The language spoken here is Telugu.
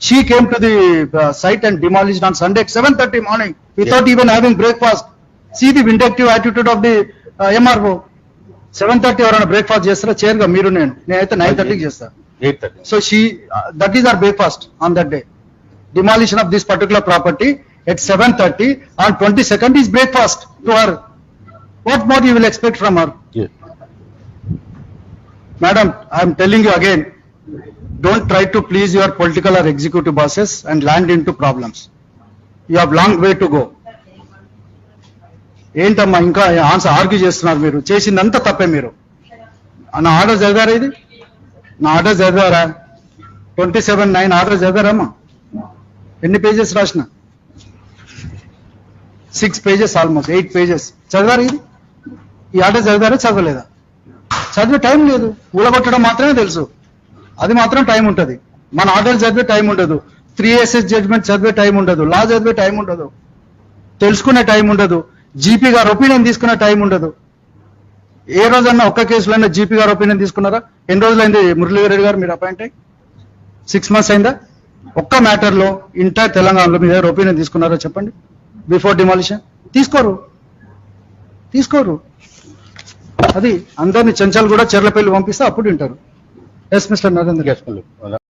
She came to the site and demolished on Sunday at 7:30 morning without even having breakfast. See the vindictive attitude of the MRO. 7:30 ఎవరైనా బ్రేక్ఫాస్ట్ చేస్తారా? చైర్గా మీరు నేనైతే 9:30కి చేస్తా. 8:30. So she, that is our breakfast on that day. Demolition of this particular property at 7:30 on 22nd is breakfast to her. What more you will expect from her? Yes. Madam, I am telling you again, don't try to please your political or executive bosses and land into problems. You have long way to go. ఏంటమ్మా ఇంకా ఆన్సర్ ఆర్గ్యూ చేస్తున్నారు మీరు? చేసిందంతా తప్పే మీరు. నా ఆర్డర్ చదివారా? ఇది నా ఆర్డర్ చదివారా? 27/9 ఆర్డర్ చదివారమ్మా? ఎన్ని పేజెస్ రాసిన? 6 pages, ఆల్మోస్ట్ 8 pages చదివారు. ఇది ఈ ఆర్డర్ చదివారా? చదవలేదా? చదివే టైం లేదు. ఊడగొట్టడం మాత్రమే తెలుసు. అది మాత్రం టైం ఉంటుంది. మన ఆర్డర్ చదివే టైం ఉండదు. 3SS జడ్జ్మెంట్ చదివే టైం ఉండదు. లా చదివే టైం ఉండదు. తెలుసుకునే టైం ఉండదు. జీపీ గారు ఒపీనియన్ తీసుకునే టైం ఉండదు. ఏ రోజన్నా ఒక్క కేసులో జీపీ గారు ఒపీనియన్ తీసుకున్నారా? ఎన్ని రోజులైంది మురళీధర్ గారు మీరు అపాయింట్ అయ్యి? 6 months అయిందా? ఒక్క మ్యాటర్లో ఇంటర్ తెలంగాణలో మీ దగ్గర ఒపీనియన్ తీసుకున్నారా చెప్పండి? బిఫోర్ డిమాలిషన్ తీసుకోరు. అది అందరినీ చెంచల్ కూడా చెర్లపల్లి పంపిస్తే అప్పుడు వింటారు. Yes mister Narendra.